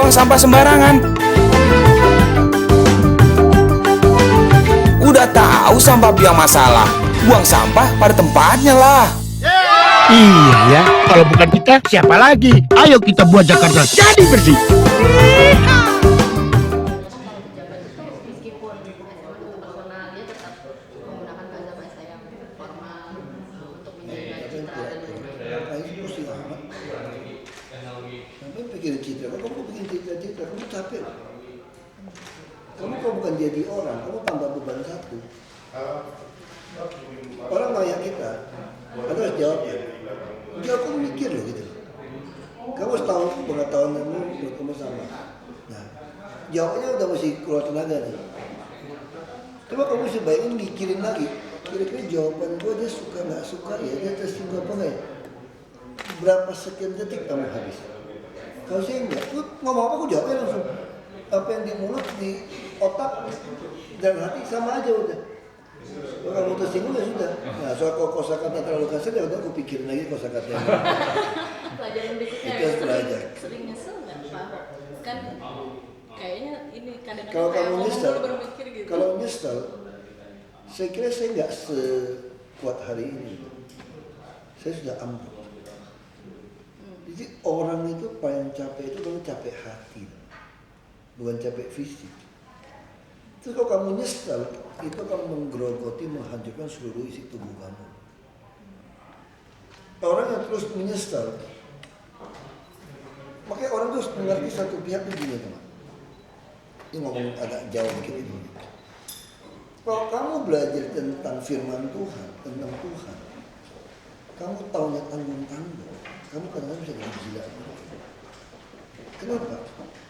buang sampah sembarangan. Udah tahu sampah biang masalah, buang sampah pada tempatnya lah. Iya ya, kalau bukan kita siapa lagi? Ayo kita buat Jakarta jadi bersih. Kamu capek. Kamu kalau bukan jadi orang, kamu tambah beban satu. Orang nanya kita, Anda harus jawab ya. Jawab kamu mikir loh gitu. Kamu setahun pengetahuanmu menurut kamu sama. Nah, jawabnya udah mesti keluar tenaga nih. Coba kamu mesti bayangin mikirin lagi. Kira-kira jawaban gue dia suka nggak suka ya, dia tersinggung apa nggak ya? Berapa sekian detik kamu habis? Kalau saya enggak, tuh ngomong apa aku jawabnya langsung. Apa yang di mulut, di otak, dan hati sama aja udah. Kalau kamu tersinggung ya sudah. Nah soal kosakata terlalu kasar ya udah aku pikirin lagi kosakatanya. Pelajaran berikutnya itu harus belajar. Sering nyesel nggak Pak? Kan kayaknya ini kadang-kadang Kalau kamu ngomong nyesel, dulu baru mikir gitu. kalau nyesel, saya kira saya nggak sekuat hari ini. Saya sudah ampuh. Jadi orang itu paling capek itu kalau capek hati, bukan capek fisik. Terus kalau kamu nyesel, itu akan menggerogoti, menghancurkan seluruh isi tubuh kamu. Orang yang terus menyesal, makanya orang terus mengerti satu pihak begini teman. Ini ngomong agak jauh dikit ini. Kalau kamu belajar tentang firman Tuhan, tentang Tuhan, kamu taunya tanggung-tanggung, kamu kadang-kadang bisa jadi gila. Kenapa?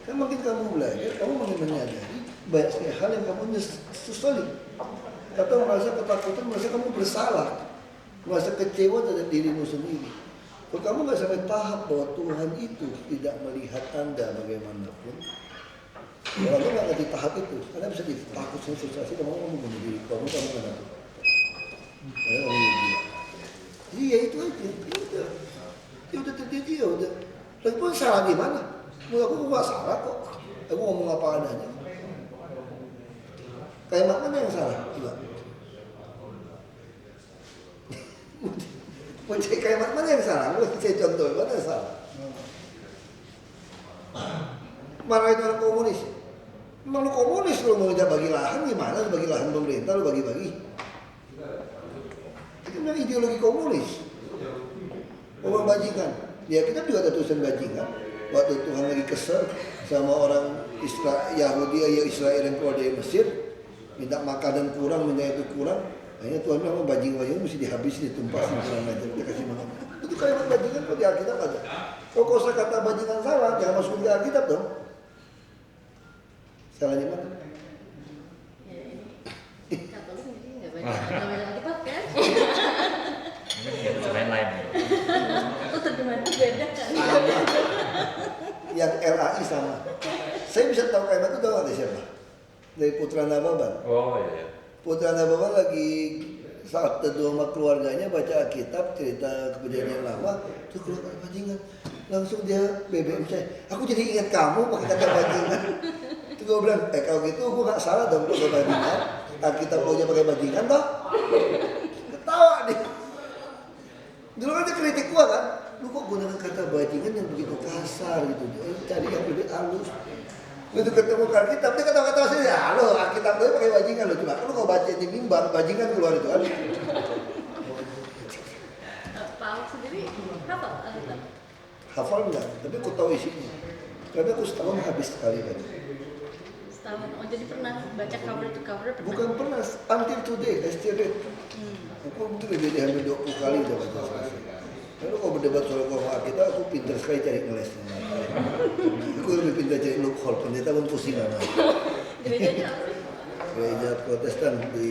Karena makin kamu belajar, kamu makin menyadari banyak sekali hal yang kamu sesali. Atau merasa ketakutan, merasa kamu bersalah, merasa kecewa terhadap dirimu sendiri. Kalau kamu nggak sampai tahap bahwa Tuhan itu tidak melihat Anda bagaimanapun, kalau kamu nggak ngerti tahap itu, Anda bisa takut frustrasi, kamu bunuh diri, kamu nggak tahu. Kamu bunuh diri. Iya itu aja, ya udah terjadi ya udah. Lagi pun salah di mana? Menurut aku nggak salah kok. Aku ngomong apa adanya. Kayak mana yang salah? Coba. Mencari kayak mana yang salah? Saya contoh mana yang salah? Marahin orang komunis. Memang lu komunis lu mau bagi lahan gimana? Lu bagi lahan pemerintah lu bagi-bagi. Itu memang ideologi komunis. Orang bajingan. Ya kita juga ada tulisan bajingan. Waktu Tuhan lagi kesel sama orang Yahudi ya Israel yang keluar dari Mesir, minta makanan kurang, minta itu kurang. Akhirnya Tuhan bilang bajing-bajing mesti dihabisin, ditumpasin kurang aja, dia kasih makan. Itu kalimat bajingan kok di Alkitab ada. Kalau kosakata bajingan salah, jangan masukin ke Alkitab dong. Salahnya mana? Ya ini Katolik jadi nggak baca Alkitab kan? Lain-lain. Itu terjemahan itu beda kan? Yang LAI sama. Saya bisa tahu kalimat itu tahu ada siapa? Dari Putra Nababan. Oh iya. Putra Nababan lagi saat teduh sama keluarganya baca Alkitab cerita kejadian lama, terus keluar bajingan. Langsung dia BBM saya, aku jadi ingat kamu pakai kata bajingan. Terus gue bilang, kalau gitu gue gak salah dong pakai bajingan. Alkitab gue pakai bajingan toh. Ketawa nih. Dulu kan dia kritik gua kan, lu kok gunakan kata bajingan yang begitu kasar gitu, cari yang lebih halus. Begitu ketemu Alkitab, dia kata-kata saya, ya lo Alkitab gue pakai bajingan lo, cuma lu kalau baca di mimbar, bajingan keluar itu kan. Pak Ahok sendiri hafal Alkitab? Hafal enggak, tapi aku tahu isinya. Karena aku setahun habis sekali kan. Setahun, oh jadi pernah baca cover to cover pernah? Bukan pernah, until today, I still read. Aku mungkin lebih dari hampir 20 kali udah baca selesai. Lalu kalau berdebat soal koma kita, aku pintar sekali cari ngelesnya. Aku lebih pintar cari loophole, pendeta pun pusing sama. Gerejanya apa sih? Gereja Protestan di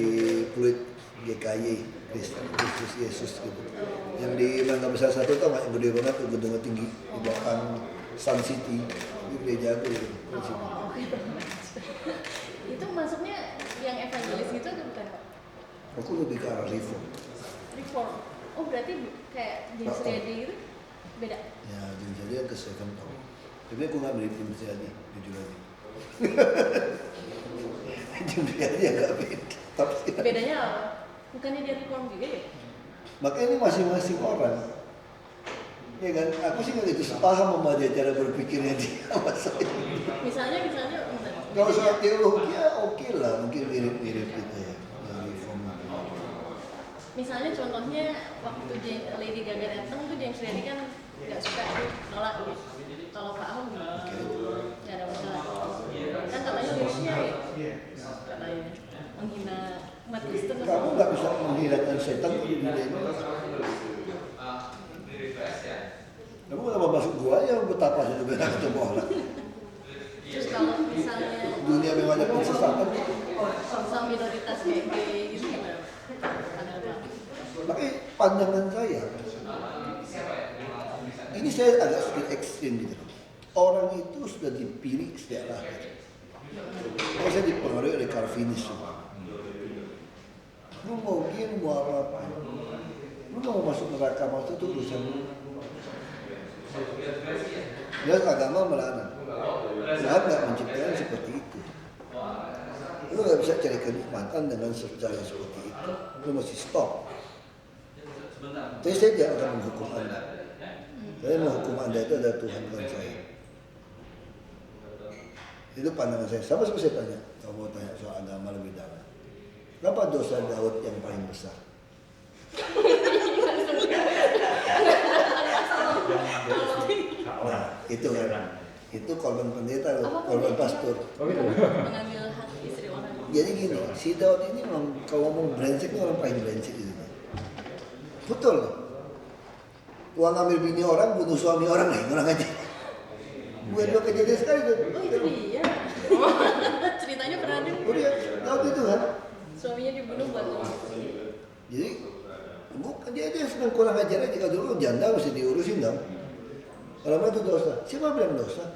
Pluit GKY, Kristus Yesus gitu. Yang di Mangga Besar 1 tau nggak? Yang gede banget, gedungnya tinggi di belakang Sun City. Di gereja aku gitu. Itu masuknya yang evangelis gitu atau bukan Pak? Aku lebih ke arah reform. Reform. Oh berarti kayak James Riyadi gitu beda? Ya, jadi yang ke Seven Town. Tapi aku nggak mirip Jim Priadi, jujur aja. Jim Priadi agak beda. Tapi Bedanya apa? Bukannya dia reform juga ya? makanya ini masing-masing orang. Ya kan, aku sih nggak gitu paham sama dia cara berpikirnya dia sama saya. Misalnya Kalau soal teologi ya oke lah, mungkin mirip-mirip gitu ya. Dari form. misalnya contohnya waktu Lady Gaga datang tuh James Randi kan nggak suka, nolak. Kalau Pak Ahok gimana? Nggak ada masalah. Kan katanya liriknya ya, katanya menghina umat Kristen. Kamu nggak bisa menghilangkan setan di dunia ini. Kamu kenapa masuk gua ya betapa sudah benar ketemu orang. Terus kalau misalnya Dunia memang ada persesatan. sama minoritas kayak gay gitu gimana? Ada apa? Makanya pandangan saya, ini saya agak sedikit ekstrim gitu. Orang itu sudah dipilih sejak lahir. Kalau saya dipengaruhi oleh Calvinis. Lu mau gini, mau apa? Lu mau masuk neraka, masuk itu urusan lu. Jelas agama melarang. Tuhan nggak menciptakan seperti itu. Lu nggak bisa cari kenikmatan dengan cara seperti itu. Lu mesti stop. Tapi saya tidak akan menghukum Anda. Saya menghukum Anda itu adalah Tuhan bukan saya. Itu pandangan saya. Sama seperti saya tanya, kalau mau tanya soal agama lebih dalam. Kenapa dosa Daud yang paling besar? Nah, itu kan. Itu korban pendeta loh, korban pastor. Mengambil hak istri orang. Jadi gini, si Daud ini memang kalau ngomong brengsek ini orang paling brengsek itu. Betul. Uang ngambil bini orang, bunuh suami orang lain, orang aja. Gue dua kejadian sekali tuh. Oh itu dia. Ceritanya pernah ada. Udah, Daud itu kan. Suaminya dibunuh buat uang. Jadi, bukan dia senang kurang ajar aja. Kalau dulu janda mesti diurusin dong. Kalau itu dosa, siapa bilang dosa?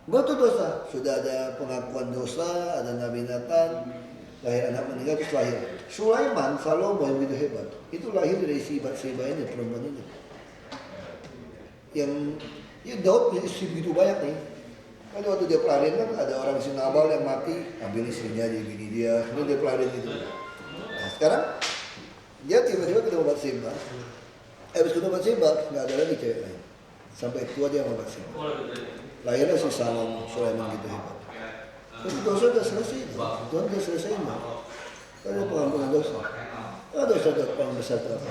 Itu dosa. Sudah ada pengakuan dosa, ada Nabi Nathan, lahir anak meninggal terus lahir. Sulaiman, Salomo yang begitu hebat, itu lahir dari si Batseba ini, perempuan ini. Yang ya Daud istri begitu banyak nih. Kan waktu dia pelarian kan ada orang si Nabal yang mati, ambil istrinya jadi bini dia, kemudian dia pelarian gitu. Nah sekarang dia tiba-tiba ketemu Batseba. Habis ketemu Batseba nggak ada lagi cewek lain. Sampai tua dia sama Batseba. Lahirnya si Salomo, Sulaiman gitu hebat. Terus dosa udah selesai, Tuhan udah selesai mah. Ada pengampunan dosa. Dosa paling besar terapa?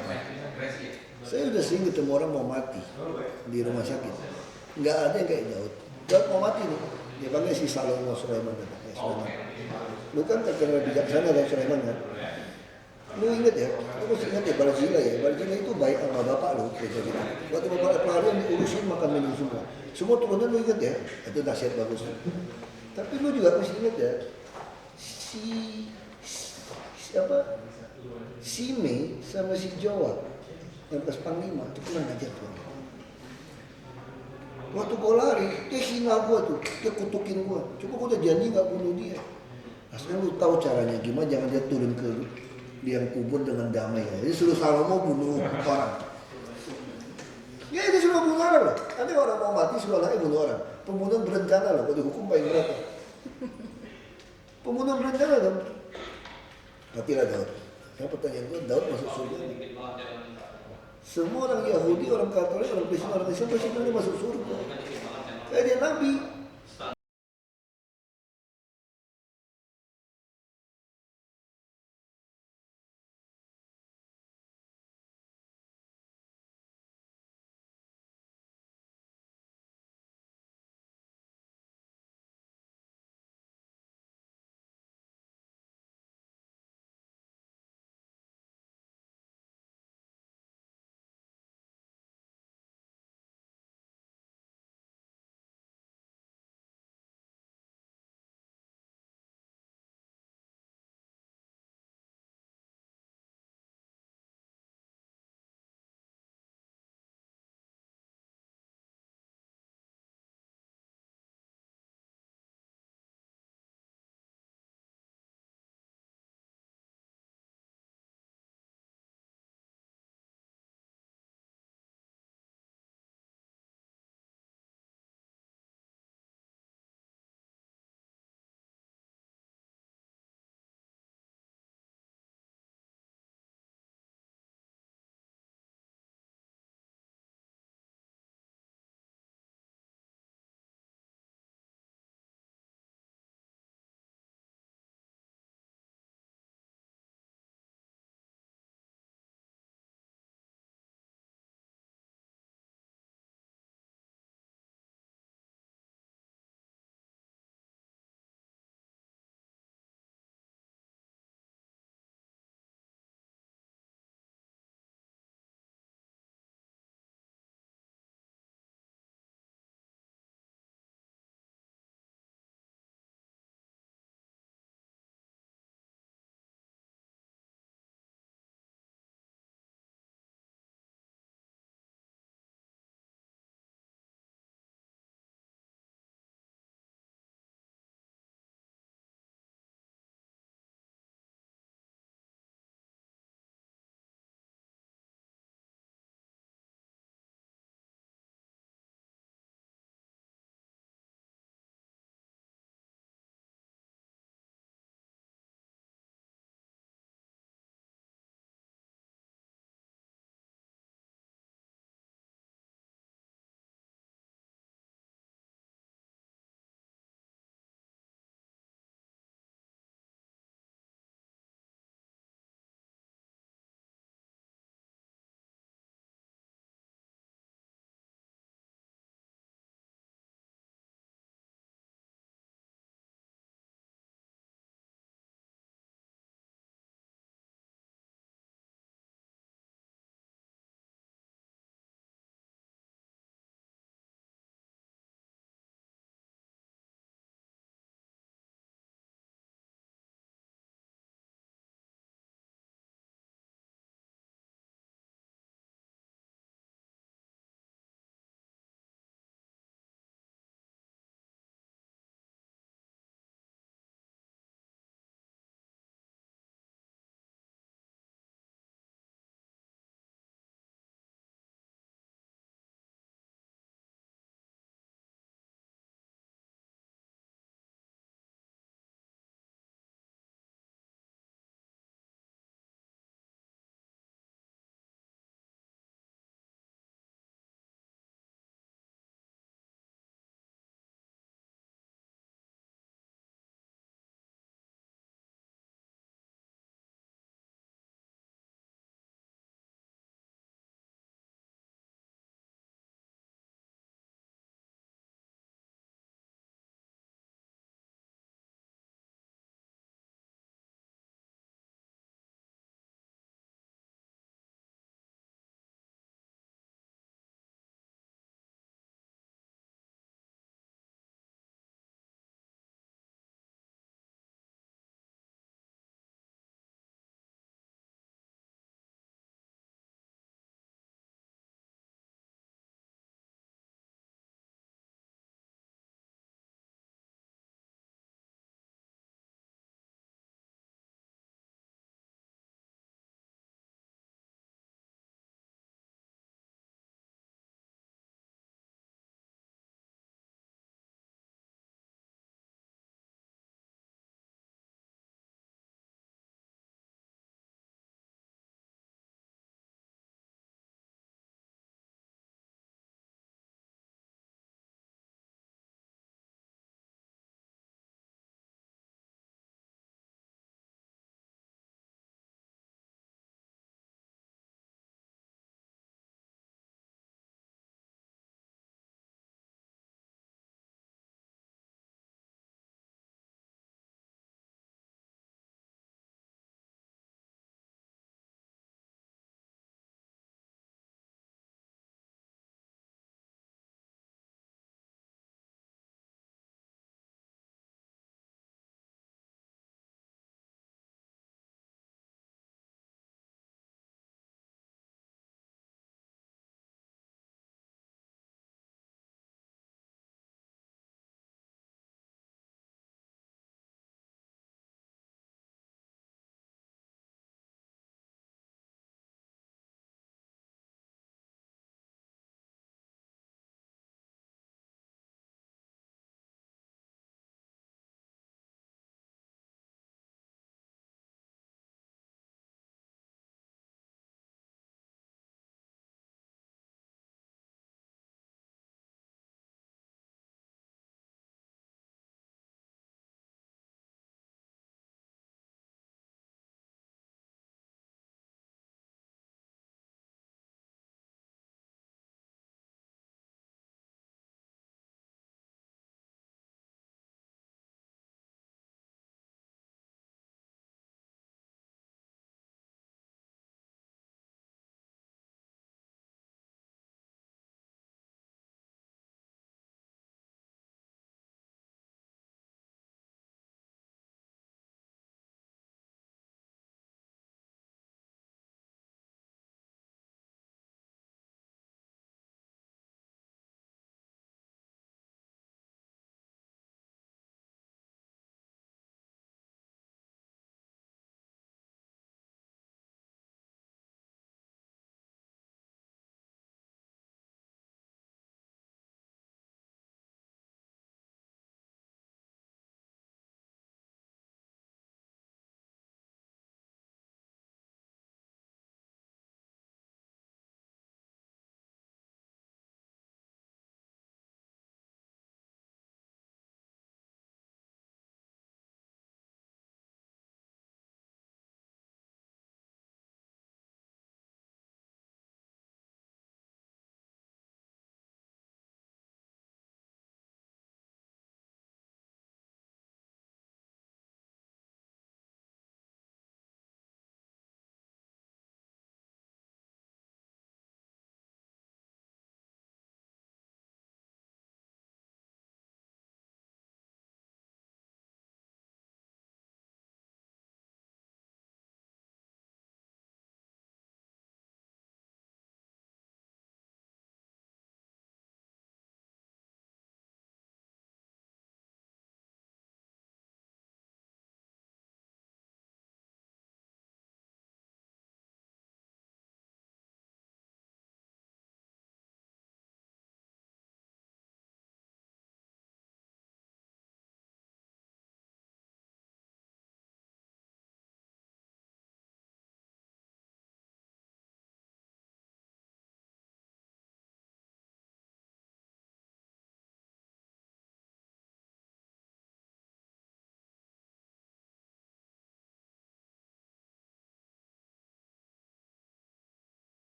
Saya udah sering ketemu orang mau mati di rumah sakit. Nggak ada yang kayak Daud. Daud mau mati nih. Dia panggil si Salomo, Sulaiman kata. Ya, Sulaiman. Lu kan terkenal bijaksana dan Sulaiman kan. Lu inget ya, lu mesti inget ya Barzila ya. Barzila itu baik sama bapak lu. Gitu. Waktu bapak pelarian diurusin makan minum semua. Semua turunan lu inget ya. Itu nasihat bagus. Tapi lu juga mesti inget ya. Si Mei sama si Jawa yang pas Panglima itu kurang ajar tuh. Waktu gue lari, dia hina gue tuh, dia kutukin gue. Coba gue udah janji nggak bunuh dia. Nah sekarang lu tahu caranya gimana? Jangan dia turun ke liang kubur dengan damai ya. Jadi suruh Salomo bunuh orang. Ya itu suruh bunuh orang loh. Nanti orang mau mati suruh anaknya bunuh orang. Pembunuhan berencana loh, kalau dihukum paling berat. Pembunuhan berencana dong. Matilah Daud. Nah pertanyaan gue, Daud masuk surga? Semua orang Yahudi, orang Katolik, orang Kristen, orang Islam pasti masuk surga. Kayak dia Nabi.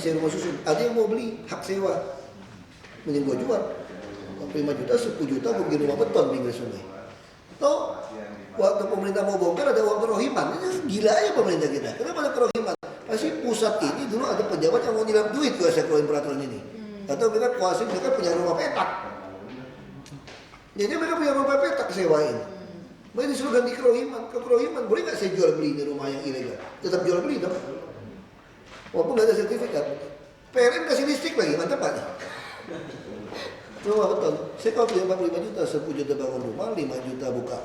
sewa rumah susun. Ada yang mau beli hak sewa. Mending gua jual. 5 juta, 10 juta gua bikin rumah beton pinggir sungai. Toh waktu pemerintah mau bongkar ada uang kerohiman. Ini gila aja pemerintah kita. Kenapa ada kerohiman? Pasti pusat ini dulu ada pejabat yang mau nyilap duit kalau saya keluarin peraturan ini. Atau mereka kuasa mereka punya rumah petak. Jadi mereka punya rumah petak sewain. Mereka disuruh ganti kerohiman. Ke kerohiman boleh nggak saya jual beli ini rumah yang ilegal? Tetap jual beli dong. Walaupun nggak ada sertifikat. PLN kasih listrik lagi, mantap Pak. Rumah betul. Saya kalau punya 45 juta, 10 juta bangun rumah, 5 juta buka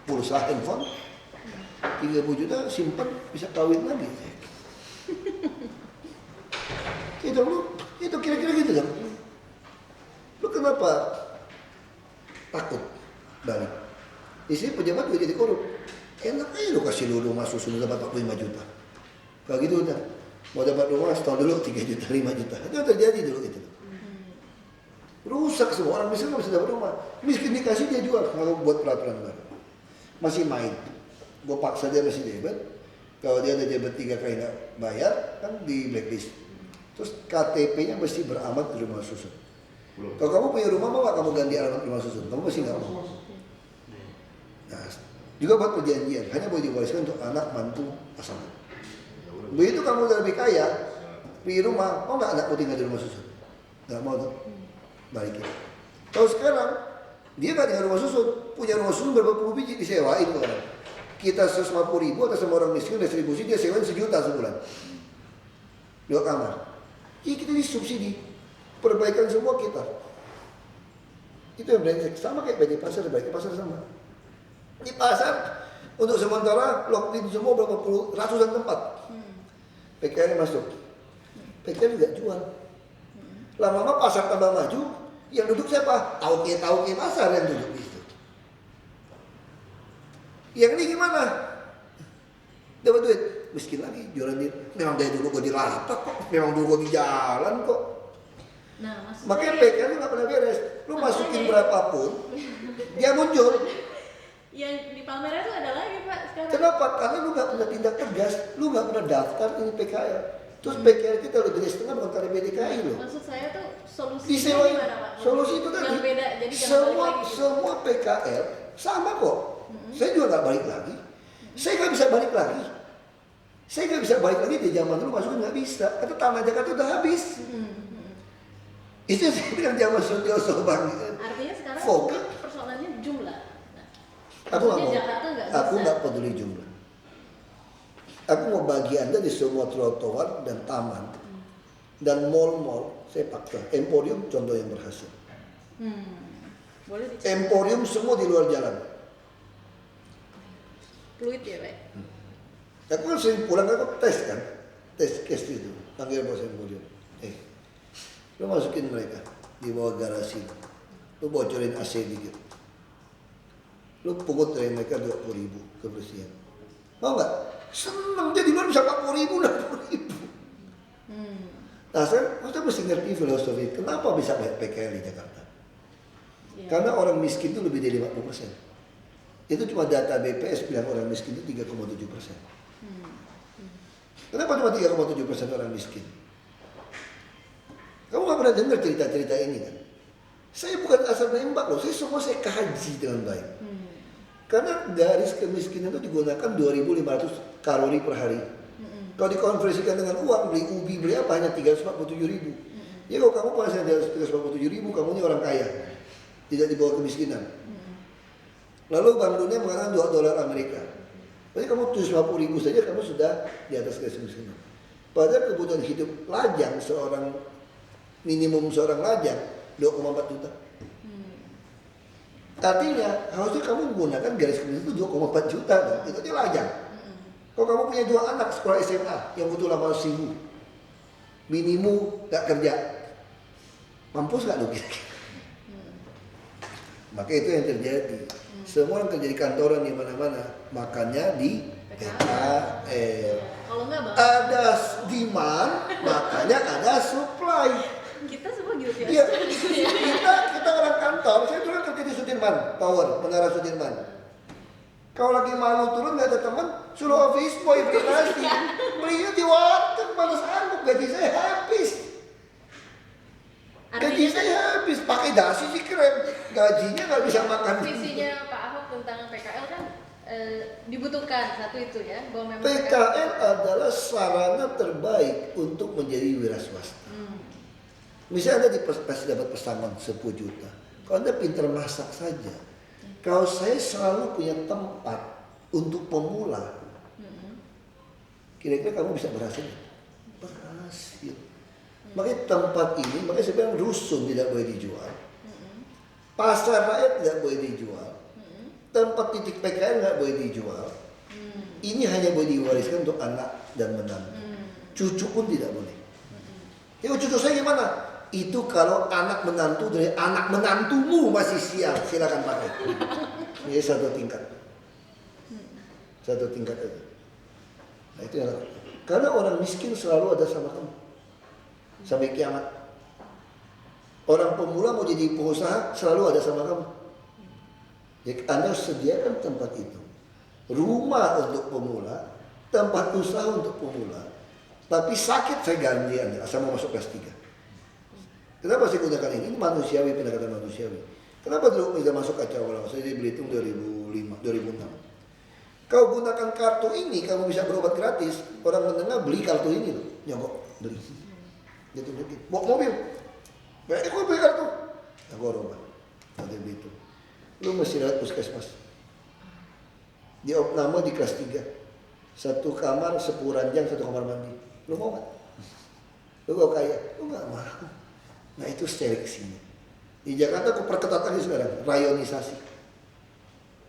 pulsa handphone, 30 juta simpan bisa kawin lagi. Itu kira-kira gitu kan. Lu kenapa takut balik? Di sini pejabat juga jadi korup. Enak aja lu kasih lu rumah susun dapat 45 juta. Kalau gitu udah mau dapat rumah setahun dulu 3 juta, 5 juta. Itu yang terjadi dulu gitu. Rusak semua orang miskin nggak bisa dapat rumah. Miskin dikasih dia jual kalau buat peraturan baru. Masih main. Gue paksa dia masih debet. Kalau dia ada debet 3 kali nggak bayar kan di blacklist. Terus KTP-nya mesti beramat di rumah susun. Kalau kamu punya rumah mau nggak kamu ganti alamat rumah susun? Kamu pasti nggak mau. Nah, juga buat perjanjian hanya boleh diwariskan untuk anak, mantu, pasangan. Begitu kamu udah lebih kaya, beli rumah, mau nggak anakmu tinggal di rumah susun? Nggak mau tuh. Balikin. Kalau sekarang dia nggak tinggal rumah susun, punya rumah susun berapa puluh biji disewain ke orang. Kita 150.000 atas sama orang miskin distribusi dia sewain 1 juta sebulan. 2 kamar. Jadi kita disubsidi, perbaikan semua kita. Itu yang brengsek. Sama kayak di pasar, baik pasar sama. Di pasar untuk sementara lockdown semua berapa puluh ratusan tempat. PKR masuk. PKR nggak jual. Lama-lama pasar tambah maju, yang duduk siapa? Tauke pasar yang duduk di situ. Yang ini gimana? Dapat duit, miskin lagi, jualan dia. Memang dari dulu gue di lapak kok, memang dulu gue di jalan kok. Nah, makanya PKR lu nggak pernah beres. Lu masukin berapapun, dia muncul. Yang di pameran itu ada lagi Pak sekarang. Kenapa? Karena lu nggak pernah tindak tegas, lu nggak pernah daftar ini PKR. Terus PKR kita udah gede setengah bukan KTP DKI loh. Maksud saya tuh solusinya Disewain. gimana Pak? Solusi itu tadi. Yang beda, jadi jangan balik lagi gitu. Semua PKR sama kok. Saya juga nggak balik lagi. Saya nggak bisa balik lagi. Saya nggak bisa balik lagi di zaman dulu masukin nggak bisa. Karena tanah Jakarta udah habis. Itu yang saya bilang zaman Sutioso Bang. Artinya sekarang Fokus. persoalannya jumlah. Nah, Aku nggak mau. Jakarta nggak Aku bisa. nggak peduli jumlah. Aku mau bagi Anda di semua trotoar dan taman dan mall-mall. Saya paksa. Emporium contoh yang berhasil. Boleh dicek. Emporium semua di luar jalan. Fluid ya Pak? Aku kan sering pulang aku tes kan. Tes case itu. Panggil bos Emporium. Lu masukin mereka di bawah garasi. Lu bocorin AC dikit. Lu pungut dari mereka 20.000 kebersihan. Mau nggak? Seneng dia di luar bisa 40.000, 60.000. Nah, kita mesti ngerti filosofi. Kenapa bisa banyak PKL di Jakarta? Ya. Karena orang miskin itu lebih dari 50%. Itu cuma data BPS bilang orang miskin itu 3,7%. Kenapa cuma 3,7% orang miskin? Kamu nggak pernah dengar cerita-cerita ini kan? Saya bukan asal nembak loh, saya kaji dengan baik. Karena garis kemiskinan itu digunakan 2.500 kalori per hari. Kalau dikonversikan dengan uang, beli ubi, beli apa, hanya 347.000. Ya kalau kamu penghasilan 347.000, kamu ini orang kaya. Tidak di bawah kemiskinan. Lalu Bank Dunia mengatakan $2 Amerika. Jadi kamu 750.000 saja, kamu sudah di atas garis kemiskinan. Padahal kebutuhan hidup lajang minimum seorang lajang 2,4 juta. Artinya harusnya kamu menggunakan garis kemiskinan itu 2,4 juta dong. Itu aja lajang. Kalau kamu punya 2 anak sekolah SMA yang butuh 800.000, minimum gak kerja, mampus gak lu kira-kira? Maka itu yang terjadi. Semua yang kerja di kantoran di mana-mana, makannya di PKL. Kalau nggak Bang, Ada demand, makanya ada supply. kita semua gitu ya. Iya, kita orang kantor, saya dulu kerja di Sudirman, Tower, Menara Sudirman. Kalau lagi malu turun nggak ada teman, suruh office boy beli nasi, belinya di warteg. mana sanggup, gaji saya habis. Gaji Artinya kan saya habis, pakai dasi sih keren. Gajinya nggak bisa makan. visinya Pak Ahok tentang PKL kan dibutuhkan satu itu ya, bahwa memang PKL adalah sarana terbaik untuk menjadi wira swasta. Misalnya Anda kasih dapat pesangon 10 juta. Kalau Anda pintar masak saja. Kalau saya selalu punya tempat untuk pemula. Kira-kira kamu bisa berhasil? Berhasil. Makanya tempat ini, makanya saya bilang rusun tidak boleh dijual. Pasar rakyat tidak boleh dijual. Tempat titik PKL nggak boleh dijual. Ini hanya boleh diwariskan untuk anak dan menantu. Cucu pun tidak boleh. Ya cucu saya gimana? Itu kalau anak menantu dari anak menantumu masih siap, silakan pakai. Ini satu tingkat. Satu tingkat aja. Nah itu yang karena orang miskin selalu ada sama kamu sampai kiamat. Orang pemula mau jadi pengusaha selalu ada sama kamu. Jadi Anda sediakan tempat itu, rumah untuk pemula, tempat usaha untuk pemula. Tapi sakit saya ganti Anda asal mau masuk kelas 3. Kenapa saya gunakan ini? Ini manusiawi, pendekatan manusiawi. Kenapa dulu bisa masuk kacau awal? Saya di Belitung 2005, 2006. Kau gunakan kartu ini, kamu bisa berobat gratis. Orang menengah beli kartu ini loh, nyogok beli. Gitu. Bawa mobil. Baik, aku beli kartu. Aku berobat. Nanti begitu. Lu mesti lihat puskesmas. Di opname di kelas 3. Satu kamar, 10 ranjang, 1 kamar mandi. Lu mau nggak? Lu kau kaya? Lu nggak mau. Nah itu seleksinya. Di Jakarta aku perketat lagi sekarang, rayonisasi.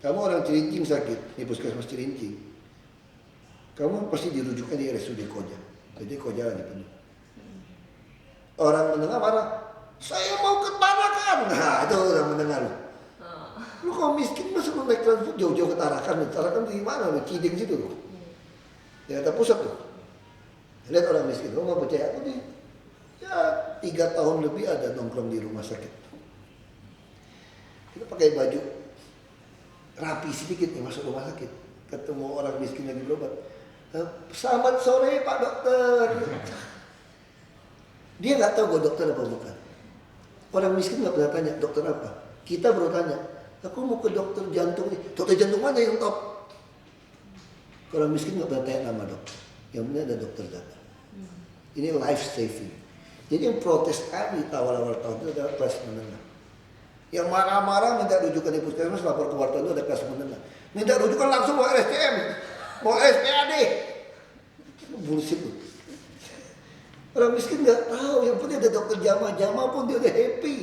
Kamu orang Cilincing sakit, di puskesmas Cilincing. Kamu pasti dirujukkan di RSUD Koja. Jadi Koja lagi penuh. Orang menengah marah, saya mau ke Tarakan. Nah itu orang menengah lu. Lu kalau miskin masa lu naik transport jauh-jauh ke Tarakan. Tarakan di mana lu? Ciding situ lu. Di Jakarta Pusat tuh. Lihat orang miskin, lu mau percaya aku nih. Ya 3 tahun lebih ada nongkrong di rumah sakit. Kita pakai baju rapi sedikit nih masuk rumah sakit. Ketemu orang miskin lagi berobat. Selamat sore Pak Dokter. Dia nggak tahu gue dokter apa bukan. Orang miskin nggak pernah tanya dokter apa. Kita baru tanya. Aku mau ke dokter jantung nih. Dokter jantung mana yang top? Orang miskin nggak pernah tanya nama dokter. Yang penting ada dokter datang. Ini life saving. Jadi yang protes kami awal-awal tahun itu adalah kelas menengah. Yang marah-marah minta rujukan di puskesmas, lapor ke wartawan itu ada kelas menengah. Minta rujukan langsung mau RSCM, mau SPAD. Bullshit tuh. Orang miskin nggak tahu, yang penting ada dokter jamah pun dia udah happy.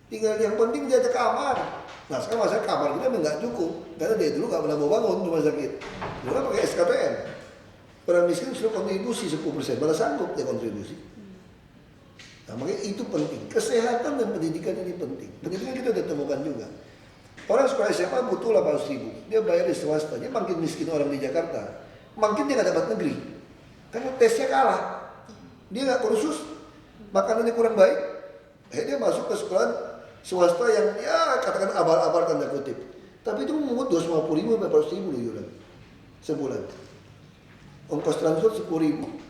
Tinggal yang penting dia ada kamar. Nah sekarang masalah kamar kita memang nggak cukup, karena dia dulu nggak pernah mau bangun rumah sakit. Dulu kan pakai SKPN. Orang miskin suruh kontribusi 10%, malah sanggup dia kontribusi. Nah makanya itu penting. Kesehatan dan pendidikan ini penting. Pendidikan kita udah temukan juga. Orang sekolah SMA butuh 800.000. Dia bayar di swasta. Dia makin miskin orang di Jakarta. Makin dia nggak dapat negeri. Karena tesnya kalah. Dia nggak kursus. Makanannya kurang baik. Dia masuk ke sekolah swasta yang ya katakan abal-abal tanda kutip. Tapi itu memungut 250.000 sampai 400.000 loh yuran. Sebulan. Ongkos transport 10.000.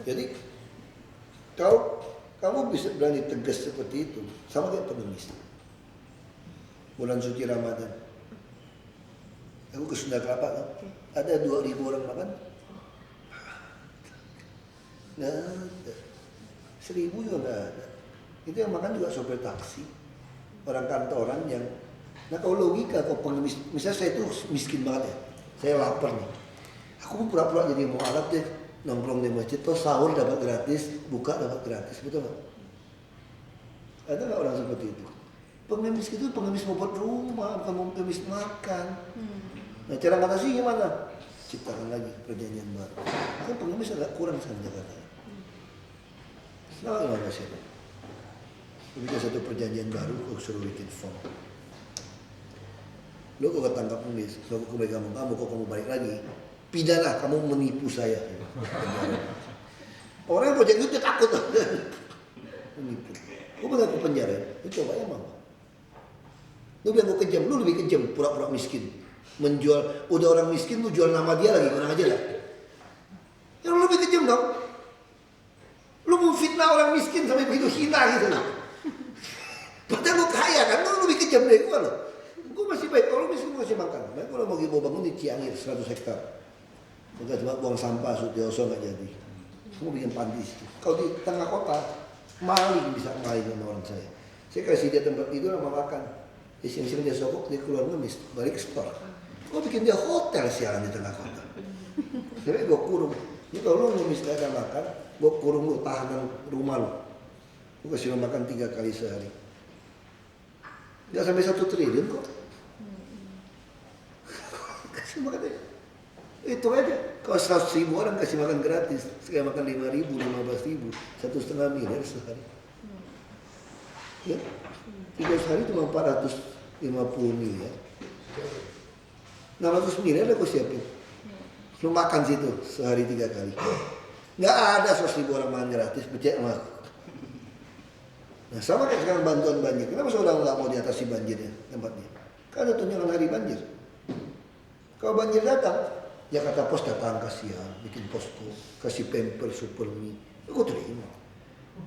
Jadi kalau kamu bisa berani tegas seperti itu, sama kayak pengemis. Bulan suci Ramadan, aku ke Sunda Kelapa kan, ada 2.000 orang makan, nggak ada, 1.000 juga nggak ada. Itu yang makan juga sopir taksi, orang kantoran yang, nah kalau logika, kalau pengemis, misalnya saya itu miskin banget ya, saya lapar nih, aku pun pura-pura jadi mualaf deh, nongkrong di masjid, toh sahur dapat gratis, buka dapat gratis, betul nggak? Ada nggak orang seperti itu? Pengemis itu pengemis mau buat rumah, bukan mau pengemis makan. Nah cara ngatasi gimana? Ciptakan lagi perjanjian baru. Kan pengemis agak kurang sama Jakarta. Nah gimana sih? Bikin satu perjanjian baru, kau suruh bikin form. Lo kau ketangkap pengemis, kalau aku megang kamu, kok kamu balik lagi, pidana kamu menipu saya. Orang yang proyek itu takut. Menipu. Gue bilang ke penjara, lu coba ya mau. Lu bilang gue kejam, lu lebih kejam, pura-pura miskin. Menjual, udah orang miskin, lu jual nama dia lagi, orang aja lah. Ya lu lebih kejam dong. Lu mau fitnah orang miskin sampai begitu hina gitu loh. Padahal lu kaya kan, lu lebih kejam dari gue loh. Gue masih baik, kalau miskin gue masih makan. Nah, gue mau bangun di Ciangir 100 hektar. Bukan cuma buang sampah, Sutioso nggak jadi. Gue bikin panti. Kalau di tengah kota, maling bisa maling sama orang saya. Saya kasih dia tempat tidur sama makan. Dia siang-siang dia sokok, dia keluar ngemis, balik store. Gue bikin dia hotel siaran di tengah kota. Jadi gue kurung. Ini kalau lu ngemis gak ada makan, gue kurung lu, tahanan rumah lu. Gue kasih lu makan 3 kali sehari. Gak sampai 1 triliun kok. Kasih makan aja. Itu aja. Kalau 100.000 orang kasih makan gratis, sekali makan 5.000, 15.000, 1,5 miliar sehari. Ya, 3 hari cuma 450 miliar. 600 miliar aku siapin. Lu makan situ sehari 3 kali. Nggak ada 100.000 orang makan gratis, percaya sama aku. Nah sama kayak sekarang bantuan banjir. Kenapa seorang nggak mau diatasi banjirnya tempatnya? Karena tunjangan hari banjir. Kalau banjir datang, Jakarta Pos datang kasihan, bikin posko, kasih pamper, super mie, gue terima.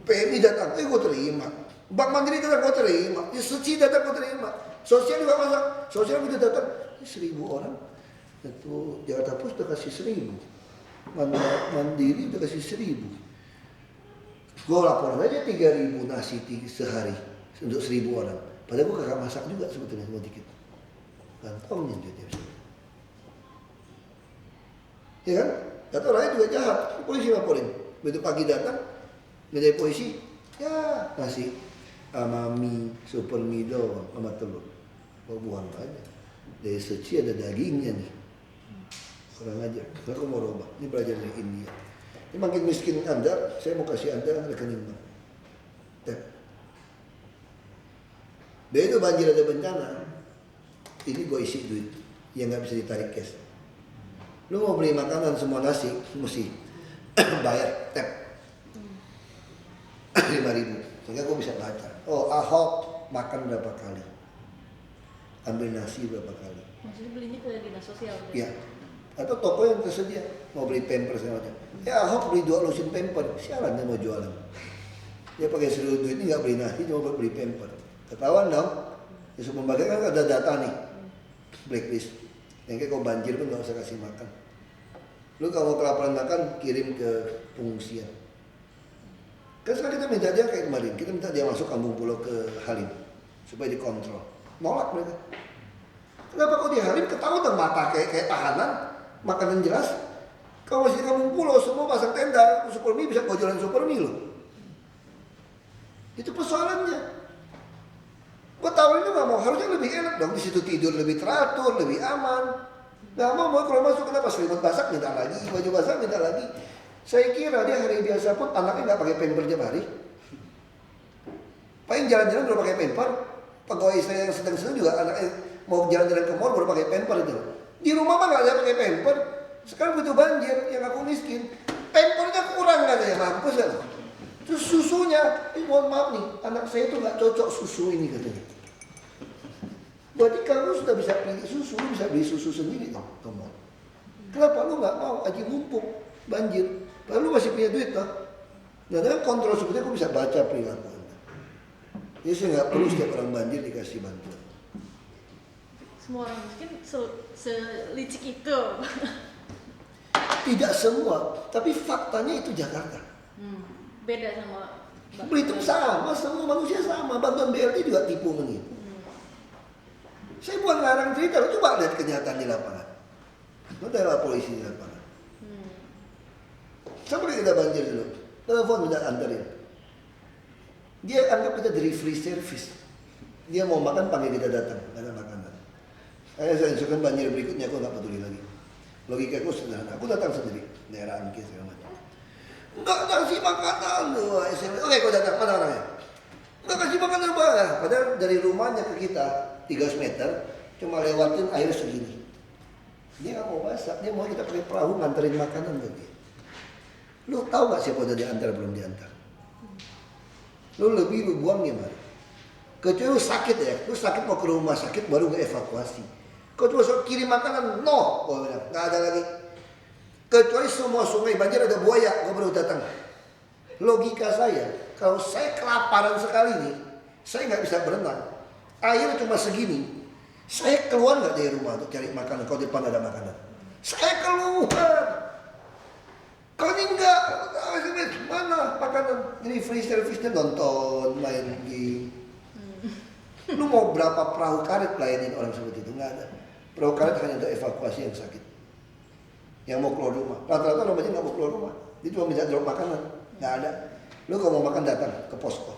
PMI datang, gue terima. Bank Mandiri datang, gue terima. Suci datang, gue terima. Sosial juga masak, sosial juga datang. 1.000 orang, itu Jakarta Pos udah kasih 1.000. Mandiri udah kasih 1.000. Gue laporan aja 3.000 nasi sehari untuk 1.000 orang. Padahal gue kagak masak juga sebetulnya cuma dikit. Kantongnya dia. Ya kan? Kata orangnya juga jahat. Polisi laporin. Begitu pagi datang, dari polisi, ya nasi sama mie, super mie doang, sama telur. Mau buang aja. Dari suci ada dagingnya nih. Kurang aja. Aku mau robah. Ini belajar dari India. Ini makin miskin Anda, saya mau kasih Anda rekening bank. Tap. Dari itu banjir ada bencana. Ini gue isi duit yang nggak bisa ditarik cash. Lu mau beli makanan semua nasi, mesti bayar tap 5.000. Sehingga gue bisa baca. Oh Ahok makan berapa kali, ambil nasi berapa kali. Maksudnya belinya ke dinas sosial? Iya. Atau toko yang tersedia mau beli pamper segala macam. Ya Ahok beli 2 lusin pamper, sialan dia mau jualan. Dia pakai seluruh duit ini nggak beli nasi, cuma buat beli pamper. Ketahuan dong. Ya pembagian kan ada data nih, blacklist. Yang kayak kalau banjir pun nggak usah kasih makan. Lu kalau kelaparan makan kirim ke pengungsian. Kan sekarang kita minta dia kayak kemarin, kita minta dia masuk kampung pulau ke Halim supaya dikontrol. Nolak mereka. Kenapa kok di Halim ketahuan dong mata kayak tahanan, makanan jelas. Kalau masih di kampung pulau semua pasang tenda, super mie bisa kau jualan super mie loh. Itu persoalannya. Gue tahu ini nggak mau, harusnya lebih enak dong, di situ tidur lebih teratur, lebih aman. Nggak mau kalau masuk kenapa selimut basah minta lagi, baju basah minta lagi. Saya kira dia hari biasa pun anaknya nggak pakai pamper tiap hari. Paling jalan-jalan baru pakai pamper. Pegawai saya yang sedang juga anaknya mau jalan-jalan ke mall baru pakai pamper itu. Di rumah mah nggak ada pakai pamper. Sekarang begitu banjir, yang aku miskin, pampernya kurang nggak ada yang mampus kan. Terus susunya, mohon maaf nih, anak saya itu nggak cocok susu ini katanya. Berarti kamu sudah bisa pilih susu, bisa beli susu sendiri dong, teman. Kenapa lu nggak mau haji mumpung banjir? Padahal lu masih punya duit toh. Nah dengan kontrol seperti aku bisa baca perilaku Anda. Jadi saya nggak perlu setiap orang banjir dikasih bantuan. Semua orang miskin selicik itu. Tidak semua, tapi faktanya itu Jakarta. Beda sama Belitung sama, semua manusia sama. Bantuan BLT juga tipu menipu. Saya bukan ngarang cerita, lo coba lihat kenyataan di lapangan. Lo tanya polisi di lapangan. Sampai kita banjir dulu, telepon minta anterin. Dia anggap kita dari free service. Dia mau makan panggil kita datang, gak ada makanan. Saya instruksikan banjir berikutnya, aku gak peduli lagi. Logika aku sederhana, aku datang sendiri, daerah Angkis segala macam. Enggak kasih makanan, SMS. Oke, kau datang, mana orangnya? Enggak kasih makanan apa? Padahal dari rumahnya ke kita 300 meter, cuma lewatin air segini. Dia nggak mau masak, dia mau kita pakai perahu nganterin makanan ke dia. Lu tahu nggak siapa udah diantar belum diantar? Lu buang gimana? Kecuali lu sakit ya, lu sakit mau ke rumah sakit baru nggak evakuasi. Kau cuma kirim makanan, no, gua bilang nggak ada lagi. Kecuali semua sungai banjir ada buaya, gua baru datang. Logika saya, kalau saya kelaparan sekali nih, saya nggak bisa berenang. Air cuma segini, saya keluar nggak dari rumah untuk cari makanan. Kalau di depan ada makanan, saya keluar. Kau ini enggak, mana makanan? Ini free service-nya nonton, main game. Lu mau berapa perahu karet layanin orang seperti itu? Nggak ada. Perahu karet hanya untuk evakuasi yang sakit, yang mau keluar rumah. Rata-rata orang banyak nggak mau keluar rumah, dia cuma bisa drop makanan. Nggak ada. Lu kalau mau makan datang ke posko.